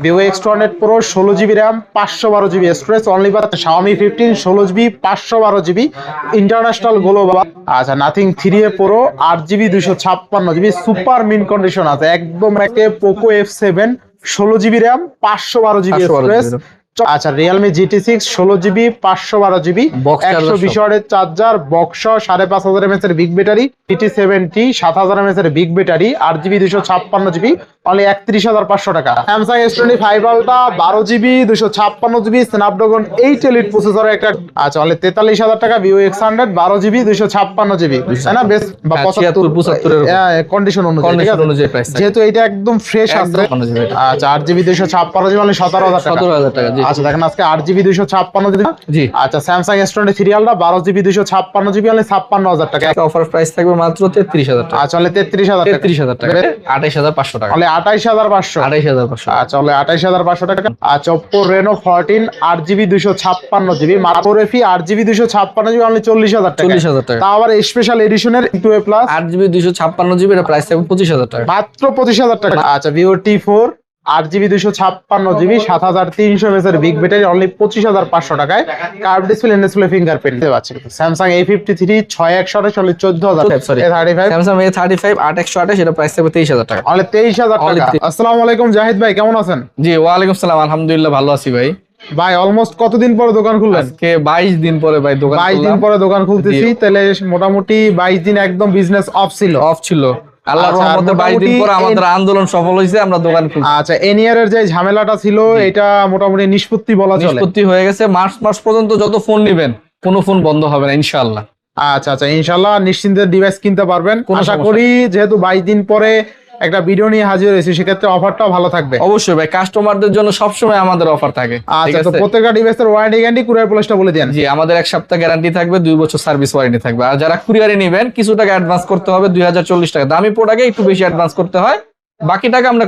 Vivo X200 Pro 16GB RAM 512GB storage only but Xiaomi 15 16GB 512GB international global. আচ্ছা nothing 3A Pro 8GB 256GB super mint condition আছে একদম একে Poco F7 16GB RAM 512GB storage. আচ্ছা Realme GT6 16GB 512GB 120 ওয়াটের charger box 5500 mAh এর big battery GT70 7000 mAh এর big battery 8GB 256GB only 31500 টাকা। Samsung S25 Ultra 12GB 256GB Snapdragon 8 Elite প্রসেসরের একটা আচ্ছা অনলি 43000 টাকা। Vivo X100 12GB 256GB তাই না বেশ বা 75 এর কন্ডিশন অনুযায়ী ঠিক আছে যেহেতু এটা একদম ফ্রেশ আছে। আচ্ছা 8GB 256GB অনলি 17000 টাকা। আচ্ছা দেখেন আজকে 8GB 256GB জি। আচ্ছা Samsung S23 Ultra 12GB 256GB only 56000 টাকা। অফার প্রাইস থাকবে মাত্র 33000 টাকা। আচ্ছা অনলি 33000 টাকা 33000 টাকা 28500 টাকা অনলি 28500 আচ্ছা অনলি 28500 টাকা। আচ্ছা Oppo Reno 14 8GB 256GB Macro Refi 8GB 256GB only 40000 টাকা 40000 টাকা। তা আবার special এডিশনের 2A plus 8GB 256GB এর প্রাইস থাকবে 25000 টাকা মাত্র 25000 টাকা। আচ্ছা Vivo T4 8GB 256GB 7300 mAh এর বিগ ব্যাটারি অনলি 25500 টাকায় কার্ভ ডিসপ্লে ফিঙ্গারপ্রিন্ট দিতে পারছে। Samsung A53 6128 only 14000 sorry A35 Samsung A35 8128 এর প্রাইস থাকবে 23000 টাকা অনলি 23000 টাকা। আসসালামু আলাইকুম জাহিদ ভাই কেমন আছেন? জি ওয়া আলাইকুম সালাম আলহামদুলিল্লাহ ভালো আছি ভাই। ভাই অলমোস্ট কতদিন পরে দোকান খুললেন? আজকে 22 দিন পরে ভাই দোকান খুললাম। 22 দিন পরে দোকান খুলতেছি তাহলে মোটামুটি 22 দিন একদম বিজনেস অফ ছিল। আল্লাহর রহমতে 22 দিন পরে আমাদের আন্দোলন সফল হয়েছে আমরা দোকান খুলছি। আচ্ছা এনিয়ারের যে ঝামেলাটা ছিল এটা মোটামুটি নিষ্পত্তি বলা চলে। নিষ্পত্তি হয়ে গেছে মার্চ পর্যন্ত যত ফোন নেবেন কোনো ফোন বন্ধ হবে না ইনশাআল্লাহ। আচ্ছা ইনশাআল্লাহ নিশ্চিন্তে ডিভাইস কিনতে পারবেন। আশা করি যেহেতু 22 দিন পরে একটা ভিডিও নিয়ে হাজির হয়েছি সেক্ষেত্রে অফারটাও ভালো থাকবে। অবশ্যই ভাই কাস্টমারদের জন্য সবসময় আমাদের অফার থাকে। আচ্ছা তো প্রত্যেকটা ডিভাইসের ওয়ারেন্টি গ্যারান্টি কুরিয়ার পলিসিটা বলে দেন। জি আমাদের 1 সপ্তাহ গ্যারান্টি থাকবে 2 বছর সার্ভিস ওয়ারেন্টি থাকবে। আর যারা কুরিয়ারে নেবেন কিছু টাকা অ্যাডভান্স করতে হবে 2040 টাকা। দামি প্রোডাক্টে একটু বেশি অ্যাডভান্স করতে হয় বাকি টাকা আমরা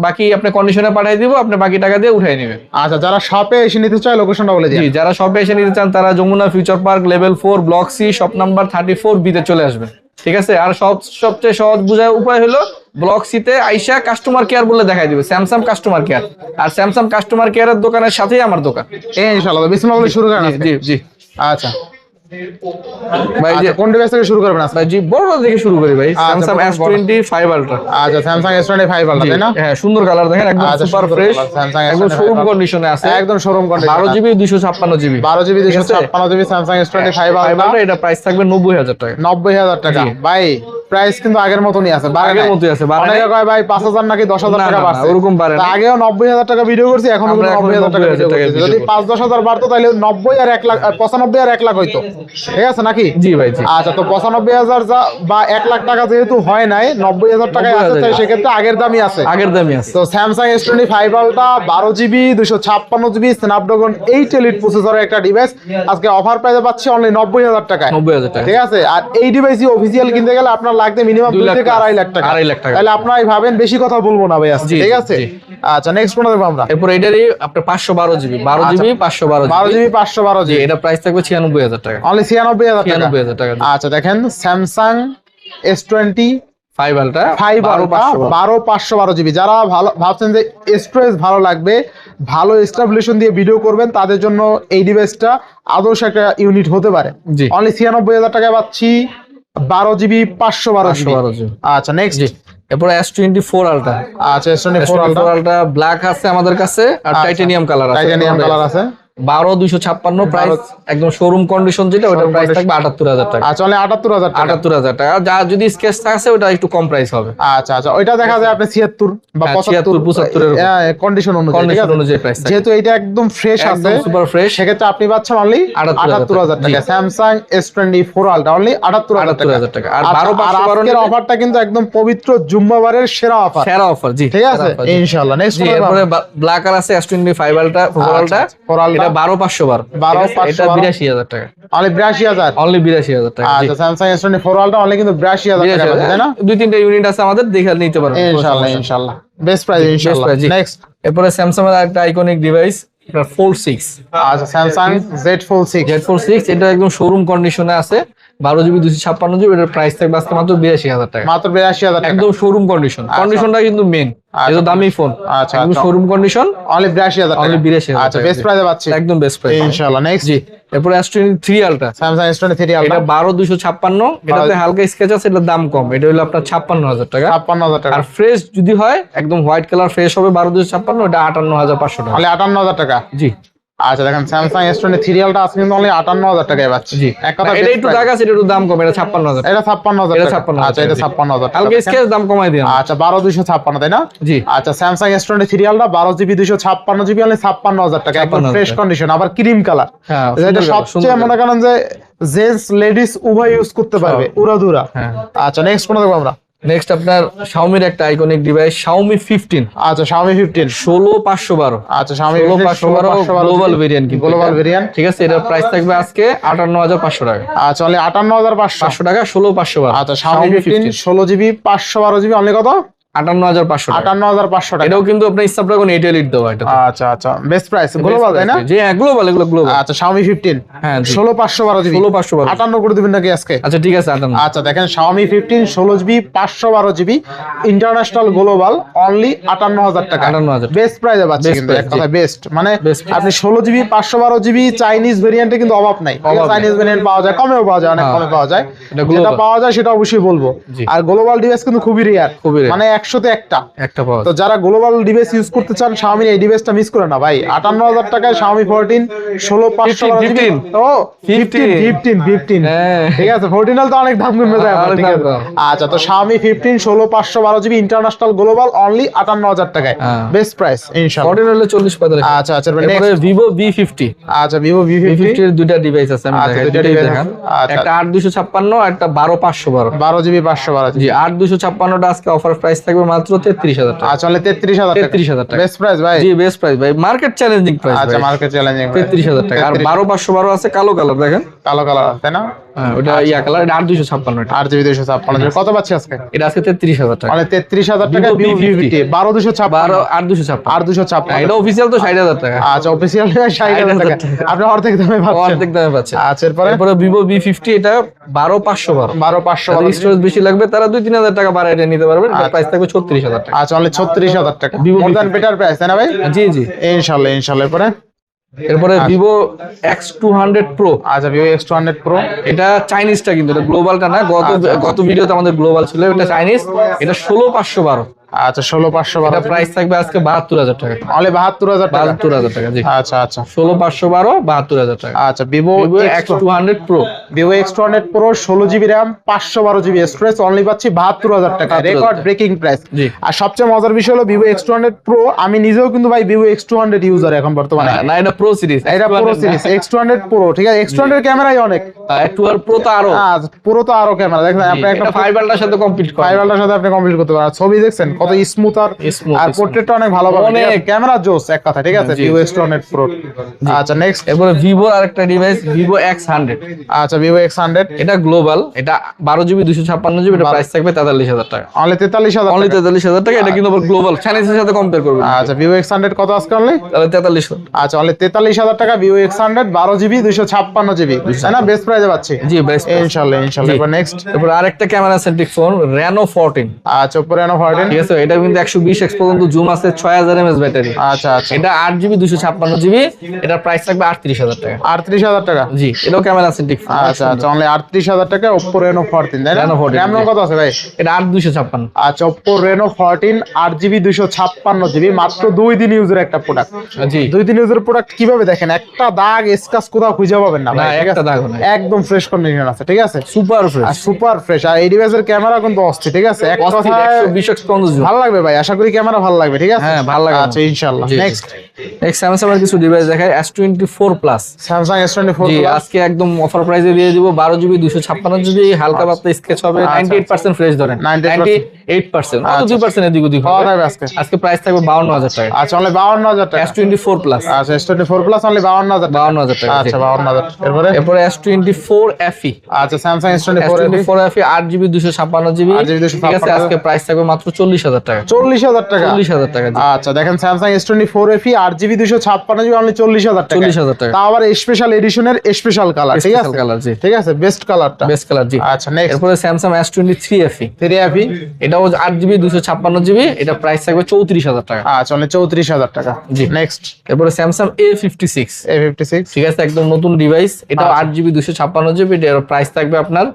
বাকি আপনি কন্ডিশনে পাঠিয়ে দিব আপনি বাকি টাকা দিয়ে উঠিয়ে নেবেন। আচ্ছা যারা শপে এসে নিতে চায় লোকেশনটা বলে দিন। জি যারা শপে এসে নিতে চান তারা Jamuna Future Park level 4 block C shop number 34B তে চলে আসবেন ঠিক আছে। আর সবচেয়ে সহজ বোঝার উপায় হলো ব্লক সিতে আইসা কাস্টমার কেয়ার বলে দেখাই দিবে স্যামসাং কাস্টমার কেয়ার। আর স্যামসাং কাস্টমার কেয়ারের দোকানের সাথেই আমার দোকান। ইনশাআল্লাহ বিসমিল্লাহ বলে শুরু করেন। জি আচ্ছা ভাই যে কোন ডিভাইস থেকে শুরু করবেন? ভাই জি বড় থেকে শুরু করি ভাই Samsung S25 Ultra। আচ্ছা Samsung S25 Ultra তাই না? হ্যাঁ সুন্দর কালার দেখেন একদম সুপার ফ্রেশ একদম শোরুম কন্ডিশনে আছে একদম showroom condition 12GB 256GB 12GB 256GB Samsung S25 Ultra এটা প্রাইস থাকবে 90000 টাকা 90000 টাকা। ভাই প্রাইস কিন্তু আগের মতই আছে আগের মতই আছে অনেকে কয় ভাই 5000 নাকি 10000 টাকা বাড়ছে ওরকম বাড়ে না। আগেও 90000 টাকা ভিডিও করছি এখন 90000 টাকা ভিডিও করছি। যদি 5-10000 বাড়তো তাহলে 90 আর 1 লাখ 95 আর 1 লাখ হইতো ঠিক আছে নাকি? জি ভাই জি। আচ্ছা তো 95000 বা 1 লাখ টাকা যেহেতু হয় নাই 90000 টাকায় আছে তাই সেক্ষেত্রে আগের দামই আছে তো Samsung S25 Ultra 12GB 256GB Snapdragon 8 Elite প্রসেসরের একটা ডিভাইস আজকে অফার প্রাইসে পাচ্ছি অনলি 90000 টাকায় ঠিক আছে। আর এই ডিভাইসই অফিশিয়াল কিনতে গেলে আপনার লাগবে মিনিমাম 2 থেকে 2.5 লাখ টাকা। তাহলে আপনারাই ভাবেন বেশি কথা বলবো না ভাই আজকে ঠিক আছে। আচ্ছা নেক্সট কোনটা দেখব আমরা? এরপর এটারই আপনার 512GB 12GB 512GB এটা প্রাইস থাকবে 96000 টাকা অনলি 96000 টাকা। আচ্ছা দেখেন Samsung S25 Ultra 12512GB যারা ভালো ভাবছেন যে স্টোরেজ ভালো লাগবে ভালো স্টেবিলাইজেশন দিয়ে ভিডিও করবেন তাদের জন্য এই ডিভাইসটা আদর্শ একটা ইউনিট হতে পারে। অনলি 96000 টাকায় পাচ্ছি 12GB 512GB। আচ্ছা নেক্সট এরপর S24 Ultra। আচ্ছা S24 Ultra ব্ল্যাক আছে আমাদের কাছে আর টাইটানিয়াম কালার আছে 12256 প্রাইস একদম শোরুম কন্ডিশন যেটা ওটা প্রাইস থাকবে 78000 টাকা। আচ্ছা অনলি 78000 টাকা। যা যদি স্কেচ আছে ওটা একটু কম প্রাইস হবে। আচ্ছা ওইটা দেখা যায় আপনি 76 বা 75 এর কন্ডিশন অনুযায়ী প্রাইস থাকে যেহেতু এটা একদম ফ্রেশ আছে সুপার ফ্রেশ সেক্ষেত্রে আপনি পাচ্ছেন অনলি 78000 টাকা Samsung S24 Ultra অনলি 78000 টাকা। আর 12 এর অফারটা কিন্তু একদম পবিত্র জুম্মাবারের সেরা অফার জি ঠিক আছে ইনশাআল্লাহ। নেক্সট এরপরে ব্ল্যাক আর আছে S25 Ultra 4 Ultra এটা 12212 এটা 82000 টাকা অনলি 82000 টাকা। আচ্ছা Samsung S24 Ultra অনলি কিন্তু 82000 টাকা তাই না? 2-3টা ইউনিট আছে আমাদের দেখে নিতে পারবেন ইনশাআল্লাহ বেস্ট প্রাইস ইনশাআল্লাহ। নেক্সট এরপরে Samsung এর একটা আইকনিক ডিভাইস Fold 6। আচ্ছা Samsung Z Fold 6 এটা একদম শোরুম কন্ডিশনে আছে 12GB 256GB, এটার প্রাইস থাকবে আজকে মাত্র 82,000 টাকা। মাত্র 82,000 টাকা। একদম শোরুম কন্ডিশন, কন্ডিশনটা কিন্তু মেন, এটা দামি ফোন, আচ্ছা, একদম আচ্ছা। শোরুম কন্ডিশন, অনলি 82,000 টাকা। অনলি 82,000 আচ্ছা, টাকা। বেস্ট প্রাইসে পাচ্ছি একদম বেস্ট প্রাইস ইনশাআল্লাহ। নেক্সট জি। এরপরে S23 আলট্রা, স্যামসাং S23 এটা আলট্রা 12,256, এটাতে হালকা স্কেচ আছে, এটার দাম কম, এটা হলো আপনার 56,000 টাকা। 56,000 টাকা। আর ফ্রেশ যদি হয় একদম হোয়াইট কালার ফ্রেশ হবে 12,256, এটা 58,500 টাকা। অনলি 58,000 টাকা। জি আচ্ছা, দেখেন স্যামসাং S23 আলট্রা আজকে কিন্তু অনলি 58,000 টাকায় পাচ্ছি। জি, এক কথা এটা একটু দাগ আছে, এটা একটু দাম কম, এটা 56,000 টাকা। এটা 56,000 এটা টাকা। 56,000 আচ্ছা, এটা জি। 56,000 টাকা। হালকা স্কেচ দাম কমাই দিলাম। আচ্ছা, 12,256 তাই না? জি আচ্ছা, Samsung S23 ultra 12GB 256GB only 56,000 টাকা, একদম 56,000 ফ্রেশ কন্ডিশন, আবার ক্রিম কালার। হ্যাঁ, এটা সুন্দর কালার, সবচেয়ে সুন্দর মনে করেন যে জেন্টস লেডিস উভয় ইউজ করতে পারবে, উড়াধুরা। হ্যাঁ। আচ্ছা, নেক্সট কোন দেখবো আমরা? নেক্সট আপনার Xiaomi-র একটা আইকনিক ডিভাইস Xiaomi 15, আচ্ছা, Xiaomi 15 16,512। আচ্ছা, Xiaomi 16,512 গ্লোবাল ভেরিয়েন্ট, কিন্তু গ্লোবাল ভেরিয়েন্ট। ঠিক আছে, এটার প্রাইস থাকবে আজকে 58,500 টাকা। আচ্ছা, অনলি 58,500 500 টাকা, 16,512। আচ্ছা, Xiaomi 15 16GB 512GB অনলি কত? 58,500 টাকা। 58,500 টাকা। এটাও কিন্তু আপনার Snapdragon 8 Elite দেওয়া, এটা আচ্ছা, আচ্ছা, বেস্ট প্রাইস গ্লোবাল তাই না? জি হ্যাঁ, গ্লোবাল, এগুলো গ্লোবাল। আচ্ছা, Xiaomi 15 হ্যাঁ, জি। 16,512GB 16,512। 58 করে দিবেন নাকি আজকে? আচ্ছা ঠিক আছে, 58। আচ্ছা, দেখেন Xiaomi 15 16GB 512GB international global only 58,000 টাকা। 58,000 বেস্ট প্রাইসে পাচ্ছি Best কিন্তু, এক price, কথা বেস্ট। মানে Best price। আপনি 16GB 512GB চাইনিজ ভেরিয়েন্টে কিন্তু অভাব নাই। অভাব নাই। চাইনিজ ভেরিয়েন্ট পাওয়া যায়, কমেও পাওয়া যায়, অনেক হ্যাঁ। কমে পাওয়া যায়। এটা যেটা global। পাওয়া যায় সেটা অবশ্যই বলবো। জি। আর গ্লোবাল ডিভাইস কিন্তু খুবই রেয়ার, খুবই rare। মানে 100-তে একটা। একটা পাওয়া তো যায়। যারা গ্লোবাল ডিভাইস ইউজ করতে চান Xiaomi এই ডিভাইসটা মিস করে না ভাই। 58,000 টাকায় Xiaomi 14 16,512GB। 15 ও 15 হ্যাঁ। ঠিক আছে, 14 তো অনেক দাম কমে যায় আমার, অনেক ঠিক দাম আছে। কম। আচ্ছা, তো Xiaomi 15 16,512GB international global only 58,000 টাকায় হ্যাঁ। বেস্ট প্রাইস ইনশাআল্লাহ। 14 হলে 40-45। আচ্ছা, আচ্ছা, এরপরে নেক্সট Vivo V50, আচ্ছা, Vivo V50 V50 এর দুইটা ডিভাইস আছে, আমি আচ্ছা, দেখাই, দুইটা দুইটাই device দেখান। আছে। আচ্ছা। একটা 8,256 আর একটা 12,512। 12GB 512। জি, 8,256টা আজকে অফার প্রাইস থাকবে মাত্র 33,000 টাকা। আচ্ছা, অনলি 33,000 টাকা। 33,000 টাকা। বেস্ট প্রাইস ভাই। জি বেস্ট প্রাইস ভাই, মার্কেট চ্যালেঞ্জিং প্রাইস আচ্ছা, ভাই। মার্কেট চ্যালেঞ্জিং 33,000 টাকা। আর 12,512 আছে কালো কালার, দেখেন। কালো কালার তাই না? হ্যাঁ, ওটা ইয়া কালার, এটা 8,256 এটা। 8GB 256 কত পাচ্ছি আজকে? এটা আজকে 33,000 টাকা। অনলি 33,000 টাকা Vivo Vivo V50 V50 12,256 8,256। 8,256 এটা অফিসিয়াল তো 60,000 টাকা। আচ্ছা, অফিসিয়াল 60,000 টাকা। আপনি অর্ধেক দামে পাচ্ছেন। অর্ধেক দামে পাচ্ছে। আচ্ছা, এরপরে এরপরে Vivo V50, এটা 12,512। 12,512 স্টোরেজ বেশি লাগবে তারা 2-3,000 টাকা বাড়ায় এটা নিতে পারবেন, প্রাইস থাকবে 36,000 টাকা। আচ্ছা, অনলি 36,000 টাকা। Vivo more than V50 better price তাই না ভাই? জি জি। ইনশাআল্লাহ, ইনশাআল্লাহ। এরপরে এরপরে Vivo X200 Pro, আচ্ছা, Vivo X200 Pro এটা চাইনিজটা, কিন্তু এটা গ্লোবালটা না। গত ভিডিওতে আমাদের গ্লোবাল ছিল, এটা চাইনিজ। এটা 16,512। আচ্ছা, 16,512 এটা প্রাইস থাকবে আজকে 72,000 টাকা। অনলি 72,000 টাকা। 72,000 টাকা, জি। আচ্ছা, আচ্ছা, 16,512 72,000 টাকা। আচ্ছা, Vivo Vivo X200 Pro, Vivo X200 Pro 16GB RAM 512GB storage only পাচ্ছি 72,000 টাকা, 72,000 রেকর্ড ব্রেকিং প্রাইস। জি। আর সবচেয়ে মজার বিষয় হলো Vivo X200 Pro, আমি নিজেও কিন্তু ভাই Vivo X200 ইউজার এখন বর্তমানে। না এটা প্রো সিরিজ, এটা Pro সিরিজ X200 Pro, ঠিক আছে। X200 ক্যামেরাই অনেক, X200 Pro তো আরো, পুরো তো আরো ক্যামেরা দেখেন আপনি, একটা এটা 5 আল্ট্রার সাথে কমপ্লিট করে। 5 আল্ট্রার সাথে আপনি কমপ্লিট করতে পারেন। ছবি দেখছেন কত স্মুথ, আর পোর্ট্রেটটা অনেক ভালো পাবেন, অনেক। ক্যামেরা জোস এক কথা, ঠিক আছে। Vivo X200 Pro। আচ্ছা, নেক্সট এরপরে Vivo আরেকটা ডিভাইস Vivo X100, আচ্ছা, Vivo X100 এটা গ্লোবাল, এটা 12GB 256GB, এটা প্রাইস থাকবে 43,000 টাকা। অনলি 43,000 অনলি টাকা। 43,000 টাকা। এটা কিন্তু আবার গ্লোবাল, চাইনিজের সাথে কম্পেয়ার করবেন, আচ্ছা, Vivo X100 কত আজকে অনলি? তাহলে 43,000। আচ্ছা, অনলি 43,000 টাকা Vivo X100 12GB 256GB, তাই না? বেস্ট প্রাইসে পাচ্ছি জি বেস্ট। ইনশাআল্লাহ, ইনশাআল্লাহ। এবার নেক্সট, এরপর আরেকটা ক্যামেরা সেন্ট্রিক ফোন Reno 14, আচ্ছা, Oppo Reno 14 ঠিক আছে। এটা কিন্তু 120x পর্যন্ত জুম আছে, 6000 mAh ব্যাটারি। আচ্ছা, আচ্ছা, এটা 8GB 256GB, এটার প্রাইস থাকবে 38,000 টাকা। 38,000 টাকা। জি, এটাও ক্যামেরা সেন্ট্রিক ফোন। আচ্ছা, আচ্ছা, অনলি 38,000 টাকা Oppo Reno 14, তাই না? Reno 14 RAM কত আছে ভাই? এটা 8,256। আচ্ছা, Oppo Reno 14 8GB 256GB, মাত্র 2 দিন ইউজের একটা প্রোডাক্ট। জি, 2 দিন ইউজের প্রোডাক্ট কিভাবে দেখেন, একটা দাগ স্ক্র্যাচ কোথাও খুঁজে পাবেন না না ভাই, ঠিক একটা আছে? দাগও নাই, একদম ফ্রেশ কন্ডিশন আছে, ঠিক আছে। Super fresh. আর সুপার ফ্রেশ, আর এই ডিভাইসের ক্যামেরা কিন্তু অস্থির, ঠিক আছে। এক কথায় 120x পর্যন্ত জুম। ভালো লাগবে ভাই, আশা করি ক্যামেরা ভালো লাগবে, ঠিক আছে। হ্যাঁ, ভালো লাগবে। আচ্ছা, ইনশাআল্লাহ। জি, জি। নেক্সট, নেক্সট স্যামসাং এর কিছু ডিভাইস দেখাই, S24 প্লাস। স্যামসাং S24 জি, Plus। আজকে একদম অফার প্রাইসে দিয়ে দিব 12GB 256GB, হালকা পাতলা স্কেচ হবে, 98% ফ্রেশ ধরেন, 98% 8%, 2% এদিক ওদিক কত হবে। থাকবে আজকে? আজকে প্রাইস থাকবে 52,000 টাকা। আচ্ছা অনলি 52,000 টাকা। S24 প্লাস, আচ্ছা S24 প্লাস অনলি 52,000 টাকা। 52,000 টাকা। আচ্ছা 52,000। এরপরে এরপরে S24 FE, আচ্ছা Samsung S24 S24 FE 8GB 256GB, 8GB ঠিক আছে, আজকে প্রাইস থাকবে মাত্র 40,000 টাকা। 40,000 টাকা। 40,000 টাকা, জি। আচ্ছা দেখেন Samsung S24 FE 8GB 256GB only 40,000 টাকা। 40,000 টাকা। তাও আবার স্পেশাল এডিশনের স্পেশাল কালার, ঠিক Special আছে? color, জি। ঠিক আছে, বেস্ট কালারটা। বেস্ট কালার, জি। আচ্ছা নেক্সট এরপরে স্যামসাং S23 FE, 3FE। এটাও 8GB 256GB, এটা প্রাইস থাকবে 34,000 টাকা। আচ্ছা অনলি 34,000 টাকা। জি। নেক্সট এরপরে স্যামসাং A56, A56। ঠিক আছে, একদম নতুন ডিভাইস, এটাও 8GB 256GB, এটার প্রাইস থাকবে আপনার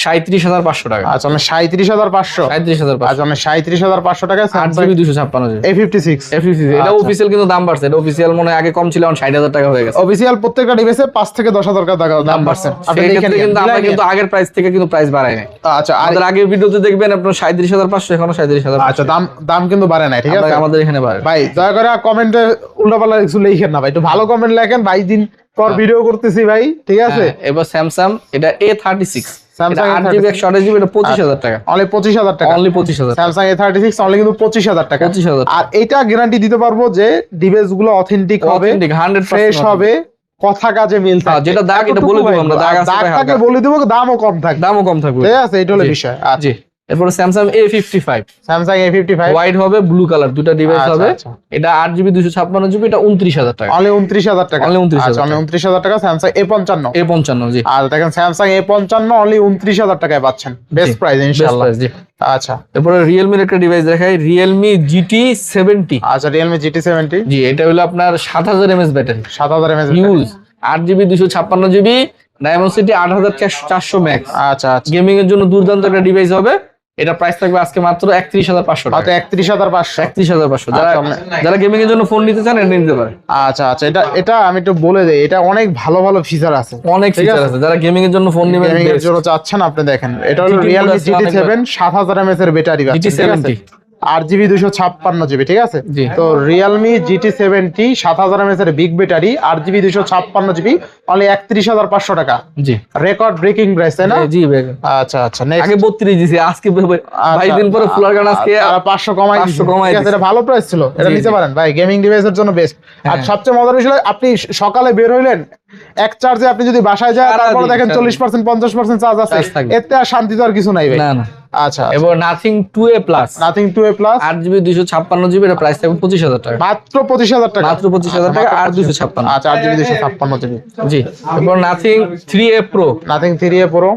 37,500 টাকা। আচ্ছা অনলি 37,500। 37,500, আচ্ছা অনলি 37,500 টাকা Samsung 8GB 256GB। A56। FE56, এটা আচ্ছা। অফিসিয়াল কিন্তু দাম বাড়ছে, এটা অফিসিয়াল মনে হয় আগে কম ছিল, এখন 60,000 টাকা হয়ে গেছে অফিসিয়াল প্রত্যেকটা ডিভাইসে 5 থেকে 10,000 টাকা দাম বাড়ছে। আপনি দেখে সেক্ষেত্রে নিন, কিন্তু আমরা মিলাই নিন। কিন্তু আগের প্রাইস থেকে কিন্তু প্রাইস বাড়াই নাই। আচ্ছা আর আমাদের আগের ভিডিওতে দেখবেন আপনার 37,500, এখনো 37,500। আচ্ছা দাম কিন্তু বাড়ে নাই, ঠিক আছে? আমাদের এখানে বাড়ে। ভাই দয়া করে কমেন্টে উল্টাপাল্টা কিছু লিখেন না ভাই, একটু ভালো কমেন্ট লেখেন ভাই, দিন পর ভিডিও করতেছি ভাই, ঠিক আছে? হ্যাঁ, এবার স্যামসাং এটা A36, Samsung এটা 8GB 128GB, এটা 25,000 টাকা। অনলি 25,000 টাকা। অনলি 25,000 টাকা। স্যামসাং A36 অনলি কিন্তু 25,000 টাকা। 25,000 আর এইটা গ্যারান্টি দিতে পারবো যে ডিভাইস গুলো অথেন্টিক হবে, Authentic, 100% ফ্রেশ হবে, কথা কাজে মিল হ্যাঁ, থাকবে। যেটা দাগ এটা বলে দেবো আমরা, দাগ আছে দাগ ভাই থাকলে হালকা। বলে দেবো, দামও কম থাকবে, দামও কম থাকবে। ঠিক আছে? এটা হলো জি। বিষয়। আচ্ছা জি। এরপরে Samsung A55, Samsung A55 white হবে, ব্লু কালার, দুটো ডিভাইস আচ্ছা, হবে। আচ্ছা। এটা 8GB 256GB, এটা 29,000 টাকা। অনলি 29,000 টাকা। Only 29,000 আচ্ছা অনলি 29,000 টাকা স্যামসাং A55। A55, জি। আর দেখেন স্যামসাং A55 অনলি 29,000 টাকায় পাচ্ছেন, বেস্ট প্রাইস Best ইনশাআল্লাহ। price, জি। আচ্ছা এরপরে রিয়েলমির একটা ডিভাইস দেখাই, রিয়েলমি GT70, আচ্ছা Realme GT70 জি। এটা হলো আপনার 7,000 mAh battery, 7,000 mAh। Use 8GB 256GB, Dimensity 8,400 max. আচ্ছা আচ্ছা গেমিং এর জন্য দুর্দান্ত একটা ডিভাইস হবে। এটা প্রাইস থাকবে আজকে মাত্র 31,500 মাত্র টাকা। 31,500। 31,500, যারা আচ্ছা, যারা গেমিং এর জন্য ফোন নিতে চান এটা নিতে পারে। আচ্ছা আচ্ছা এটা আমি একটু বলে দেই, এটা অনেক ভালো ভালো ফিচার আছে, অনেক ঠিক ফিচার আছে, যারা গেমিং এর জন্য ফোন নেবেন গেমিং এর জন্য চাচ্ছেন আপনি দেখেন, এটা হলো GT Realme plus অনেক GT7 7,000 mAh এর ব্যাটারি আছে, ঠিক আছে? GT70, 8GB 256GB, ঠিক আছে? জি। তো Realme GT70 7,000 mAh এর big battery, 8GB 256GB only 31,500 টাকা। জি। রেকর্ড ব্রেকিং প্রাইস, তাই না? জি ভাই, আচ্ছা আচ্ছা নেক্সট আগে 32 দিছি, আজকে ভাই দিন পরে ফুলার গান আজকে 500 কমাই 500 দিয়েছে, কমাই ঠিক আছে? দিয়েছে। এটা ভালো প্রাইস ছিল, এটা জি, নিতে জি। পারেন ভাই, গেমিং ডিভাইসের জন্য বেস্ট। আর সবচেয়ে মজার বিষয়, আপনি সকালে বের হইলেন, এক চার্জে আপনি যদি বাসায় যান, তারপর সারাদিন, দেখেন সারাদিন। 40% 50% চার্জ আছে, চার্জ থাকবে। এতে আর শান্তি তো আর কিছু নাই ভাই। না না। আচ্ছা এবার nothing 2A plus, nothing 2A plus 8GB 256GB, এটা প্রাইস থাকবে 25,000 টাকা। মাত্র 25,000 টাকা। মাত্র 25,000 টাকা, আর 256। আচ্ছা 8GB 256GB। জি। এরপর nothing 3A pro, nothing 3A pro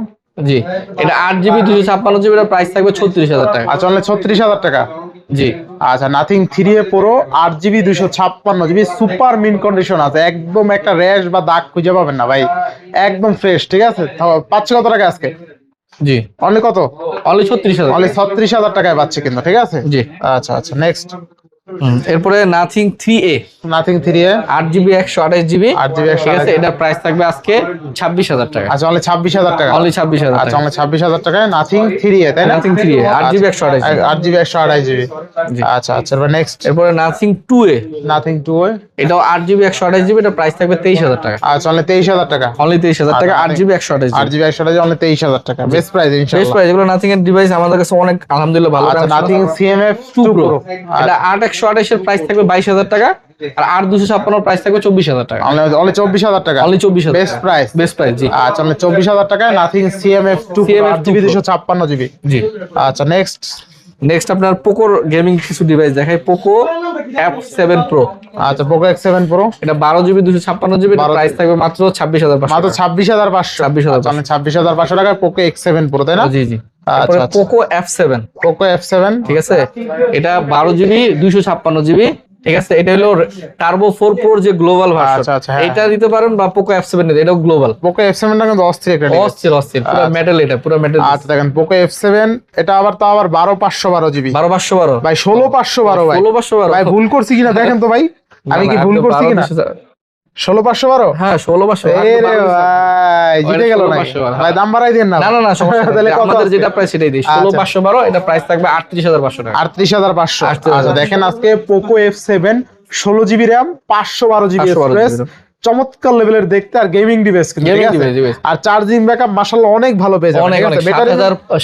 জি। এটা 8GB 256GB, এর প্রাইস থাকবে 36,000 টাকা। আচ্ছা অনলি 36,000 টাকা। জি। আচ্ছা nothing 3A pro 8GB 256GB super mint condition আছে, একদম একটা র্যাশ বা দাগ খুঁজে পাবেন না ভাই, একদম ফ্রেশ, ঠিক আছে? পাচ্ছে কত টাকা আজকে? জি। অনলি কত? অনলি 36,000। অনলি 36,000 টাকায় পাচ্ছে কিন্তু, ঠিক আছে? জি। আচ্ছা আচ্ছা নেক্সট এরপরে nothing 3A, nothing 3A 8GB 128GB, 8GB ঠিক আছে, এটা প্রাইস থাকবে আজকে 26,000 টাকা। আচ্ছা অনলি 26,000 টাকা। অনলি 26,000 আচ্ছা টাকা। অনলি 26,000 টাকায় নাথিং 3A, তাই না? Nothing 3A 8GB 128GB। 8GB 128GB। জি। আচ্ছা আচ্ছা এবার নেক্সট এরপরে নাথিং 2A, নাথিং 2A এটাও 8GB 128GB, এটা প্রাইস থাকবে 23,000 টাকা। আচ্ছা অনলি 23,000 টাকা। অনলি 23,000 টাকা, আচ্ছা, 8GB 128GB। 8GB 128GB only 23,000 টাকা, বেস্ট প্রাইস বেশ ইনশাআল্লাহ। প্রাইস, এগুলো নাথিং এর ডিভাইস আমাদের কাছে অনেক আলহামদুলিল্লাহ ভালো। আচ্ছা নাথিং CMF 2 প্রো, প্রো এটা 8/128 এর প্রাইস থাকবে 22,000 টাকা, আর 8/256 প্রাইস থাকবে 24,000 টাকা। অনলি 24,000 টাকা। Only 24,000, best price. Best price, জি। আচ্ছা অনলি 24,000 টাকায় nothing CMF 2 pro CMF 2 8GB Pro। 256GB। জি। আচ্ছা নেক্সট নেক্সট আপনার পোকোর গেমিং কিছু ডিভাইস দেখাই, পোকো F7 প্রো, আচ্ছা পোকো X7 প্রো এটা 12GB 256GB, এটা 12 প্রাইস থাকবে মাত্র 26,500 মাত্র টাকা। 26,500। 26,500 আচ্ছা 26,500 টাকায় পোকো X7 প্রো, তাই না? জি জি। আচ্ছা, তারপরে আচ্ছা। পোকো F7, পোকো F7 ঠিক আছে, এটা 12GB 256GB, ঠিক আছে, এটা হলো টার্বো 4 প্রোর যে গ্লোবাল ভার্সন, আচ্ছা, আচ্ছা, হ্যাঁ। এটা দিতে পারেন, বা পোকো F7 নিতে, এটাও গ্লোবাল। পোকো F7 টা কিন্তু অস্থির একটা device। অস্থির অস্থির, পুরো মেটাল, এটা পুরো মেটাল। আচ্ছা দেখেন পোকো F7 এটা আবার 12,512GB 12,512 ভাই, 16,512 ভাই। 16,512 ভাই ভুল করছি কিনা দেখেন তো ভাই, আমি কি ভুল করছি কিনা? 16,512? হ্যাঁ 16,512। এই রে ভাই জিতে গেল না 16,512 ভাই, দাম বাড়াই দেন না। না না না, সমস্যা নেই। তাহলে কত আমাদের আছে? যেটা প্রাইস সেটাই দিই, আচ্ছা। 16,512, এটা প্রাইস থাকবে 38,500 টাকা। 38,500। 38,500 আচ্ছা দেখেন আজকে Poco F7 16GB RAM 512GB 512GB storage চমৎকার লেভেলের দেখতে আর গেমিং ডিভাইস কিন্তু, ঠিক আছে? device। আর চার্জিং ব্যাকআপ মাশাআল্লাহ অনেক ভালো পেয়ে যাবেন, অনেক ঠিক অনেক আছে? ব্যাটারি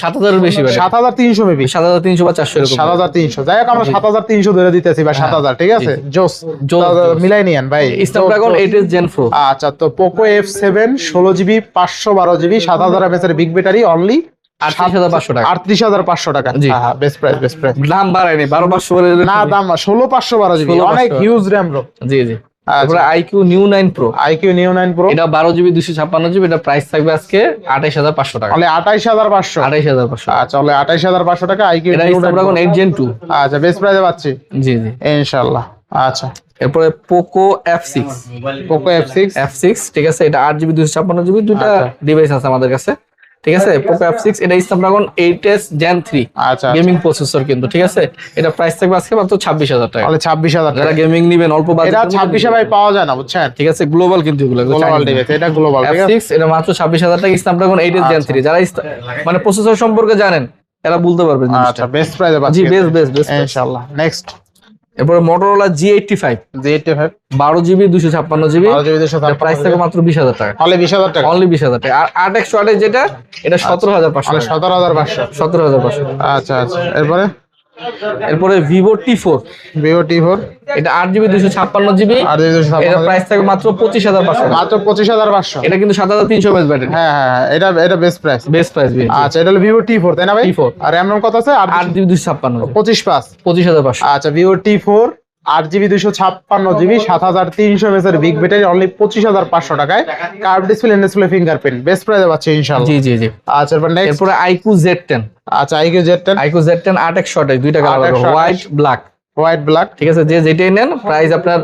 7000 এর বেশি ব্যাটারি, 7300 মেবি, 7300 বা 400 এরকম। 7300, যাই হোক আমরা 7300 ধরে দিতেছি বা 7000, ঠিক আছে? জোস জোস। মিলাই নিয়েন ভাই। স্ন্যাপড্রাগন 8s Gen 4 আচ্ছা, তো Poco F7 16GB 512GB 7000 mAh এর বিগ ব্যাটারি অনলি 38500 টাকা। 38500 টাকা। জি। হ্যাঁ, বেস্ট প্রাইস, বেস্ট প্রাইস। দাম বাড়ায়নি, 12500 করে না দাম না, 16512GB, 16512 অনেক হিউজ র‍্যাম রো। জি জি। তারপরে IQ New 9 Pro, IQ Neo 9 Pro এটা 12GB 256GB, এটা প্রাইস থাকবে আজকে 28500 টাকা। অনলি 28500। 28500। আচ্ছা, অনলি 28500 টাকা IQ এটা Neo 9 স্ন্যাপড্রাগন 8 Gen 2। আচ্ছা, বেস্ট প্রাইসে পাচ্ছি জি জি। ইনশাআল্লাহ। আচ্ছা, এরপরে পোকো F6, পোকো F6 ঠিক আছে, এটা 8GB 256GB, দুইটা আচ্ছা। ডিভাইস আছে আমাদের কাছে, ঠিক আছে? পোকো F6 এটা স্ন্যাপড্রাগন 8s Gen 3 আচ্ছা, গেমিং প্রসেসর কিন্তু, ঠিক আছে? এটা প্রাইস থাকবে আজকে মাত্র 26000 টাকা। অনলি 26000 যারা টাকা। গেমিং নেবেন অল্প এটা বাজেট, 26 ভাই পাওয়া যায় না, বুঝছেন? ঠিক আছে? গ্লোবাল কিন্তু এগুলো গ্লোবাল ডিভাইস, এটা গ্লোবাল, ঠিক আছে? F6 এটা মাত্র 26000 টাকা, স্ন্যাপড্রাগন 8s Gen 3। যারা মানে প্রসেসর সম্পর্কে জানেন এরা বলতে পারবেন আচ্ছা, জিনিসটা। বেস্ট প্রাইসে পাচ্ছি। জি, বেস্ট। ইনশাআল্লাহ। নেক্সট এরপরে Motorola G85 Z85 12GB 256GB, 12GB 256 price থাকবে মাত্র 20000 টাকা। অনলি 20000 টাকা। অনলি 20000 টাকা। আর 8x যেটা এটা 17500 অনলি টাকা। 17500। 17500। আচ্ছা আচ্ছা, এরপরে এরপরে Vivo T4, Vivo T4 এটা 8GB 256GB, 8GB এটা 256 প্রাইস থাকবে মাত্র 25500 টাকা। মাত্র 25500। এটা কিন্তু 7300 mAh ব্যাটারি, হ্যাঁ হ্যাঁ হ্যাঁ, এটা বেস্ট প্রাইস। Best price. আচ্ছা, এটা হলো Vivo T4, তাই না ভাই? T4 আর RAM কত আছে? 8GB 256, 25/5। 25500। আচ্ছা, Vivo T4 8GB 256GB 7300 mAh এর বিগ ব্যাটারি অনলি 25500 টাকায়, curve display, display fingerprint, best প্রাইসে পাচ্ছি ইনশাআল্লাহ। জি জি জি। আচ্ছা, এরপর নেক্সট। এরপরে IQ Z10, আচ্ছা, IQ Z10 8x শর্টেজ, দুইটা colour, 8x white black, white black, ঠিক আছে? যেটাই নেন প্রাইস আপনার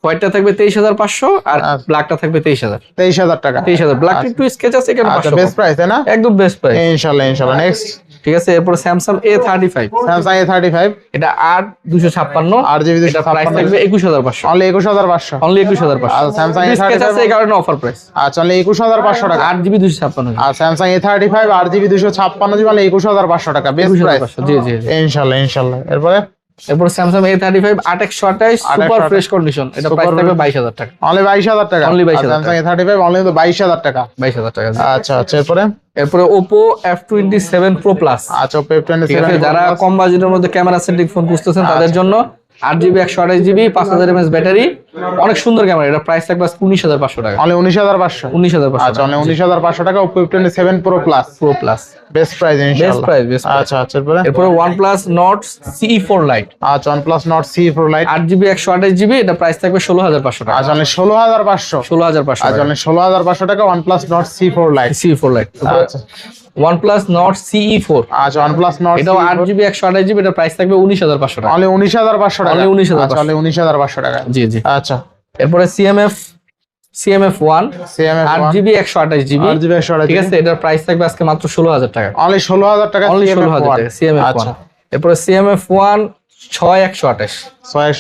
হোয়াইটটা থাকবে 23500 আর ব্ল্যাকটা থাকবে 23000। 23000 টাকা। 23000। ব্ল্যাকটা একটু স্কেচ আছে এখানে, আচ্ছা, 500 বেস্ট প্রাইস, তাই না? একদম বেস্ট প্রাইস ইনশাআল্লাহ ইনশাআল্লাহ। নেক্সট, ঠিক আছে? এরপর স্যামসাং A35, Samsung A35 এটা 8256, 8GB এটা প্রাইস থাকবে 21500। অনলি 21500। অনলি 21500। আর Samsung স্কেচ আছে A35 এই কারণে অফার প্রাইস। আচ্ছা, অনলি 21500 টাকা। 8GB 256, আর Samsung A35 8GB 256GB only 21500 টাকা, বেস্ট প্রাইস। 21500। জি জি জি। ইনশাআল্লাহ ইনশাআল্লাহ। এরপরে এরপর Samsung A35 8x super fresh condition, এটা প্রাইস থাকবে 22000 টাকা। অনলি 22000 টাকা। Only 22000 Samsung A35 অনলি 22000 টাকা। 22000 টাকা। আচ্ছা আচ্ছা, এরপরে এরপরে Oppo F27 Pro Plus, আচ্ছা, Oppo ঠিক আছে? F27 যারা কম বাজেটের মধ্যে ক্যামেরা সেন্ট্রিক ফোন খুঁজতেছেন তাদের জন্য 8GB 128GB 5000 mAh ব্যাটারি, অনেক সুন্দর ক্যামেরা, এটা প্রাইস থাকবে 19500 টাকা। অনলি 19500। 19500। আচ্ছা, অনলি 19500 টাকা Oppo F27 Pro Plus, Pro Plus, best price ইনশাআল্লাহ। Best price. আচ্ছা আচ্ছা, এরপরে এরপরে OnePlus Nord CE4 Lite, আচ্ছা, OnePlus Nord CE4 Lite 8GB 128GB, এটা প্রাইস থাকবে 16500 টাকা। আচ্ছা, অনলি 16500। 16500 আচ্ছা, টাকা। অনলি 16500 টাকা OnePlus Nord C4 Lite। CE4 Lite। আচ্ছা OnePlus Nord CE4, আচ্ছা, OnePlus Nord এটাও C4 8GB 128GB, এটা প্রাইস থাকবে 19500 টাকা। অনলি 19500 টাকা। Only 19500 আচ্ছা, অনলি 19500 টাকা। জি জি। আচ্ছা, এরপরে CMF1 CMF 8GB 128GB, 8GB 128GB ঠিক আছে? এটার প্রাইস থাকবে আজকে মাত্র 16000 টাকা। অনলি 16000 টাকা। অনলি CMF 16000 টাকা CMF1। আচ্ছা, এরপরে CMF1 6128,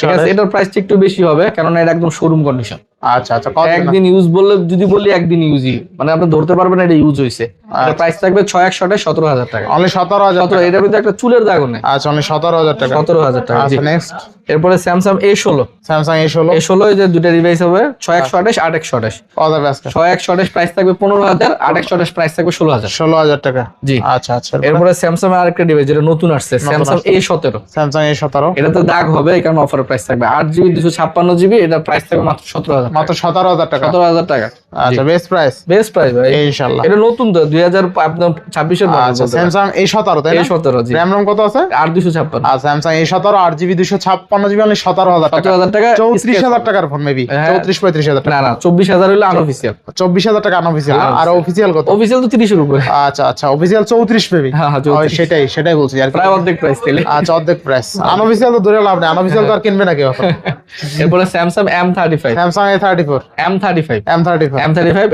ঠিক আছে? 6128। এটার প্রাইসটা একটু বেশি হবে কারণ এটা একদম শোরুম কন্ডিশন। আচ্ছা আচ্ছা, কত একদিন ইউজ বললে যদি বলি একদিন ইউজই, মানে আপনি ধরতে পারবেন এটা ইউজ হইছে। এটার প্রাইস থাকবে 6128 17000 টাকা। অনলি 17000 টাকা। এটার ভিতরে একটা চুলের দাগও নেই। আচ্ছা, অনলি 17000 টাকা। 17000 টাকা। জি। আচ্ছা, নেক্সট এরপরে স্যামসাং A16, Samsung A16 এই যে দুটো ডিভাইস হবে 6128 8x28। কত আজকে? 6128 প্রাইস থাকবে 15000, 8x28 প্রাইস থাকবে 16000। 16000 টাকা। জি। আচ্ছা আচ্ছা, এরপরে স্যামসাং এর আরেকটা ডিভাইস যেটা নতুন আসছে, স্যামসাং A17, Samsung A17 এটাতে দাগ হবে এই কারণে অফার প্রাইস থাকবে 8GB 256GB, এটা প্রাইস থাকবে মাত্র 17000। মাত্র 17000 টাকা। 17000 টাকা। আচ্ছা, বেস্ট প্রাইস বেস্ট প্রাইস ভাই ইনশাআল্লাহ। এটা নতুন তো 2026 এর আচ্ছা, Samsung A17 তাই না? A17 জি। RAM কত আছে? 8256। আর Samsung A17 8GB 256GB only 17000 টাকা। 17000 টাকা। 34000 টাকার ফোন মেবি, হ্যাঁ। 34-35000 টাকা। না না 24000 হলো আনঅফিশিয়াল। 24000 টাকা আনঅফিশিয়াল, আর অফিশিয়াল কত? অফিশিয়াল তো 30 এর উপরে। আচ্ছা আচ্ছা, অফিশিয়াল 34 মেবি। হ্যাঁ, 34 সেটাই বলছি আর কি। প্রায় অর্ধেক প্রাইস তাইলে। আচ্ছা, অর্ধেক প্রাইস। আনঅফিশিয়াল তো ধরে লাভ নেই, আনঅফিশিয়াল তো আর কিনবে না কেউ এখন। এরপরে Samsung M35, Samsung A34 M35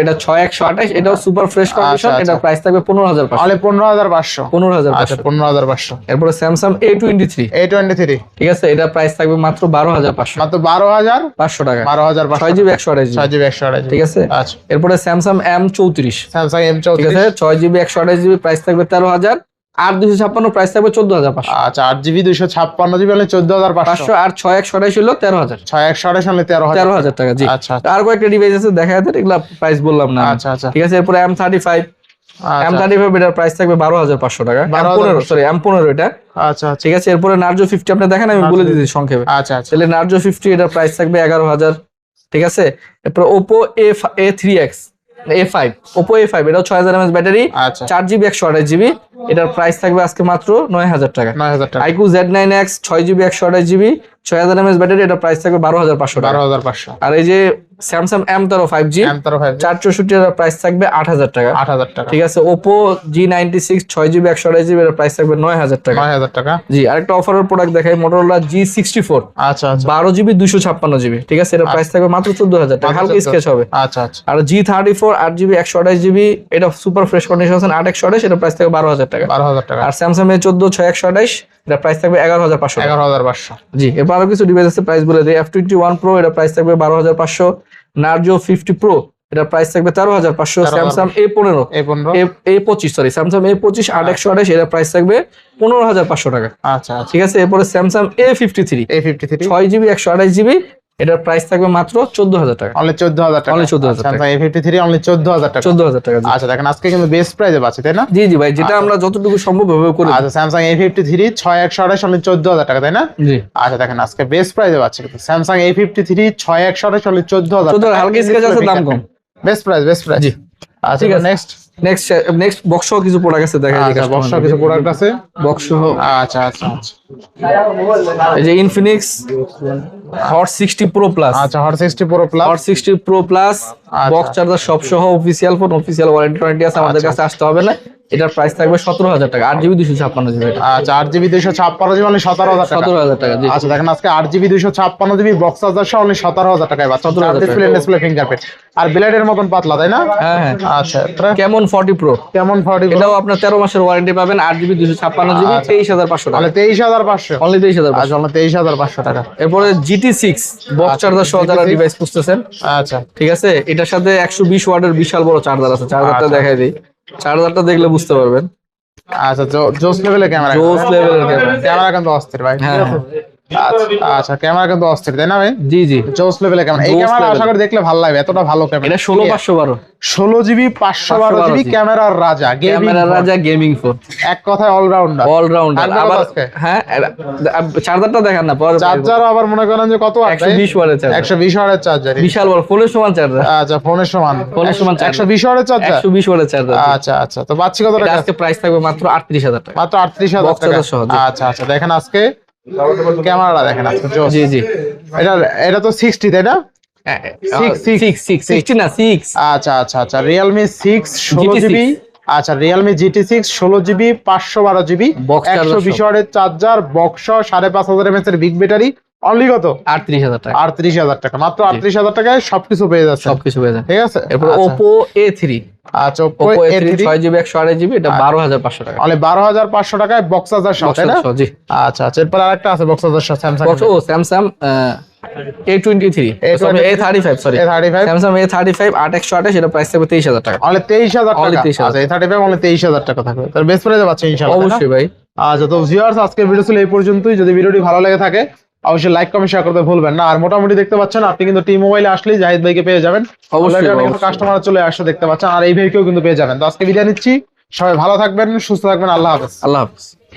এটা 6128, এটাও সুপার ফ্রেশ কন্ডিশন, আচ্ছা। এটা প্রাইস থাকবে 15500। অনলি 15500। 15500। আচ্ছা, 15500। এরপরে স্যামসাং A23, A23 ঠিক আছে? এটা প্রাইস থাকবে মাত্র 12500। মাত্র 12500 টাকা। 12500 6GB 128GB, 6GB 128GB, ঠিক আছে? আচ্ছা। এরপরে স্যামসাং M34, Samsung ঠিক M34 আছে? 6GB 128GB, প্রাইস থাকবে 13000 8/256 প্রাইস থাকবে 14,500। আচ্ছা 8GB 256GB হলে 14,500। 500 আর 6/128 হলো 13,000। 6/128 হলে 13,000। 13,000 টাকা, জি। আচ্ছা আর কয়েকটা ডিভাইস আছে দেখা যাচ্ছে, এগুলা প্রাইস বললাম না। আচ্ছা আচ্ছা ঠিক আছে, এরপরে M35 আচ্ছা এটার প্রাইস থাকবে 12,500 টাকা। 12,500 M15 সরি M15 এটা। আচ্ছা ঠিক আছে, এরপরে নার্জো 50 আপনি দেখেন, আমি বলে দিচ্ছি সংক্ষেপে। আচ্ছা আচ্ছা তাহলে নার্জো 50 এটার প্রাইস থাকবে 11,000। ঠিক আছে, এরপর Oppo A3X A5 Oppo A5 এটা 6000 mAh ব্যাটারি, আচ্ছা 4GB 128GB, এটার প্রাইস থাকবে আজকে মাত্র 9,000 টাকা। 9,000 টাকা। iQOO Z9X 6GB 128GB 6000 mAh battery, এটার প্রাইস থাকবে 12,500 টাকা। 12,500। আর এই যে স্যামসাং M13 5G M13 464 এর প্রাইস থাকবে 8,000 টাকা। 8,000 টাকা। ঠিক আছে, Oppo G96 6GB 128GB এর প্রাইস থাকবে 9,000 টাকা। 9,000 টাকা। জি, আরেকটা অফারের প্রোডাক্ট দেখাই, Motorola G64 আচ্ছা আচ্ছা 12GB 256GB। ঠিক আছে, এটার প্রাইস থাকবে মাত্র 14,000 টাকা, হালকা স্কেচ হবে। আচ্ছা আচ্ছা আর G34 8GB 128GB এটা সুপার ফ্রেশ কন্ডিশন আছে, 8/128 এটার প্রাইস থাকবে 12,000 টাকা। 12,000 টাকা। আর Samsung A14 6/128 এটার প্রাইস থাকবে 11,500 টাকা। 11,500। জি, এরপর আরো কিছু ডিভাইস আছে, প্রাইস বলে দিই। F21 Pro এটার প্রাইস থাকবে 12,500। Narzo 50 Pro এটার প্রাইস থাকবে 13,500। Samsung A15 A25 sorry Samsung A25 8/128 এটার প্রাইস থাকবে 15,500 টাকা। আচ্ছা আচ্ছা ঠিক আছে, এরপরে Samsung A53 A53 6GB 128GB এটার প্রাইস থাকবে মাত্র 14,000 টাকা। অনলি 14,000 টাকা। Only 14,000 টাকা। Samsung A53 অনলি 14,000 টাকা। 14,000 টাকা, জি। আচ্ছা দেখেন আজকে কিন্তু বেস্ট প্রাইসে পাচ্ছি তাই না? জি জি ভাই, যেটা আমরা যতটুকু সম্ভব ভাবে করে দিই। আচ্ছা Samsung A53 6/128 অনলি 14,000 টাকা তাই না? জি, আচ্ছা দেখেন আজকে বেস্ট প্রাইসে পাচ্ছি কিন্তু Samsung A53 6/128 অনলি 14,000 14,000 টাকা। হালকা স্কেচ আছে, দাম কম। বেস্ট প্রাইস জি। আচ্ছা ঠিক আছে। নেক্সট নেক্সট বক্স সহ কিছু প্রোডাক্ট আছে দেখা যায়। আচ্ছা বক্সের কিছু প্রোডাক্ট আছে। বক্স সহ আচ্ছা আচ্ছা আচ্ছা এই যে Infinix Hot 60 Pro Plus আচ্ছা Hot 60 Pro Plus। Hot 60 Pro Plus আচ্ছা। বক্স চার্জার সব সহ অফিসিয়াল ফোন, অফিসিয়াল ওয়ারেন্টি আছে, আমাদের কাছে আসতে হবে না। এটার প্রাইস থাকবে 17,000 টাকা। 8GB 256GB আচ্ছা 8GB 256GB অনলি 17,000 টাকা। 17,000 টাকা, জি। আচ্ছা দেখেন আজকে 8GB 256GB বক্স চার্জার সহ অনলি 17,000 টাকায় পাচ্ছেন। 17,000 ডিসপ্লে ডিসপ্লে ফিঙ্গারপ্রিন্ট আর ব্লেডের মতন পাতলা তাই না? হ্যাঁ হ্যাঁ। আচ্ছা কেমন 40 Pro কেমন 40 এটাও আপনার 13 মাসের ওয়ারেন্টি পাবেন। 8GB 256GB 23,500 টাকা। অনলি 23,500। অনলি 23,500। আচ্ছা অনলি 23,500 টাকা। এরপরে GT6 বক্স চার্জার সহ যারা ডিভাইস খুঁজতেছেন, আচ্ছা ঠিক আছে, এটার সাথে 120 ওয়াটের বিশাল বড় চার্জার আছে। চার্জারটা আচ্ছা। দেখাই দিই, চার্জারটা দেখলে বুঝতে পারবেন। আচ্ছা জোস লেভেলের ক্যামেরা। জোস লেভেলের ক্যামেরা। ক্যামেরা কিন্তু অস্থির ভাই। হ্যাঁ আচ্ছা ক্যামেরা কিন্তু অস্থির তাই না ভাই? জি জি, জোস লেভেলের ক্যামেরা। এই জোস ক্যামেরা level। আশা করি দেখলে ভালো লাগবে, এতটা ভালো ক্যামেরা। এটা 16/512 16GB 512GB ক্যামেরার রাজা, গেমিং ক্যামেরার রাজা, গেমিং ফোন, এক কথায় অলরাউন্ডার। অলরাউন্ডার। থাকবে কত আবার আজকে? হ্যাঁ, চার্জারটা দেখান না পরে। চার্জার আবার মনে করেন যে কত ওয়াট? 120 ওয়াটের চার্জার, 120 ওয়াটের চার্জার। বিশাল বড়, ফোনের সমান চার্জার। আচ্ছা ফোনের সমান। ফোনের সমান চার্জার। 120 ওয়াটের চার্জার। 120 ওয়াটের চার্জার। আচ্ছা আচ্ছা তো পাচ্ছি কত এটা টাকা? আজকে প্রাইস থাকবে মাত্র 38,000 টাকা। মাত্র 38,000 Box টাকা। charger সহ, জি। আচ্ছা আচ্ছা দেখেন আজকে ক্যামেরাটা দেখেন আজকে জোস। জি জি, এটা তো 60 তাই না? 60 না 6। আচ্ছা আচ্ছা আচ্ছা Realme 6 16GB। আচ্ছা Realme GT6 16GB 512GB Box charger 120 ওয়াটের চার্জার, বক্স 5,500 mAh এর বিগ ব্যাটারি। অনলি কত? 38,000 টাকা। 38,000 টাকা। মাত্র 38,000 টাকায় সবকিছু পেয়ে যাচ্ছে। সবকিছু পেয়ে যান। ঠিক আছে। এরপর আচ্ছা। Oppo A3 আচ্ছা Oppo Oppo A3 A3 6GB 128GB এটা 12,500 টাকা। অনলি 12,500 টাকায় বক্স চার্জার সহ Box তাই না? charger সহ, জি। আচ্ছা আচ্ছা এরপর আরেকটা আছে বক্স চার্জার সহ Samsung। ও Samsung A23 A35 sorry A35 Samsung A35 8/128 এটা প্রাইস থাকবে 23,000 টাকা। অনলি 23,000 Only টাকা। 23,000 আচ্ছা A35 অনলি 23,000 টাকা থাকবে। তার বেস্ট প্রাইসে পাচ্ছে ইনশাআল্লাহ। অবশ্যই ভাই। আচ্ছা তো ভিউয়ার্স আজকের ভিডিও ছিল এই পর্যন্তই। যদি ভিডিওটি ভালো লেগে থাকে অবশ্যই লাইক কমেন্ট শেয়ার করতে ভুলবেন না। আর মোটামুটি দেখতে পাচ্ছেন আপনি কিন্তু টি মোবাইলে আসলেই জাহিদ ভাইকে পেয়ে যাবেন। অবশ্যই, অলরেডি অবশ্যই। কাস্টমার চলে আসছে দেখতে পাচ্ছেন, আর এই ভাইকেও কিন্তু পেয়ে যাবেন। তো আজকে বিদায় নিচ্ছি, সবাই ভালো থাকবেন, সুস্থ থাকবেন, আল্লাহ হাফেজ। আল্লাহ হাফেজ।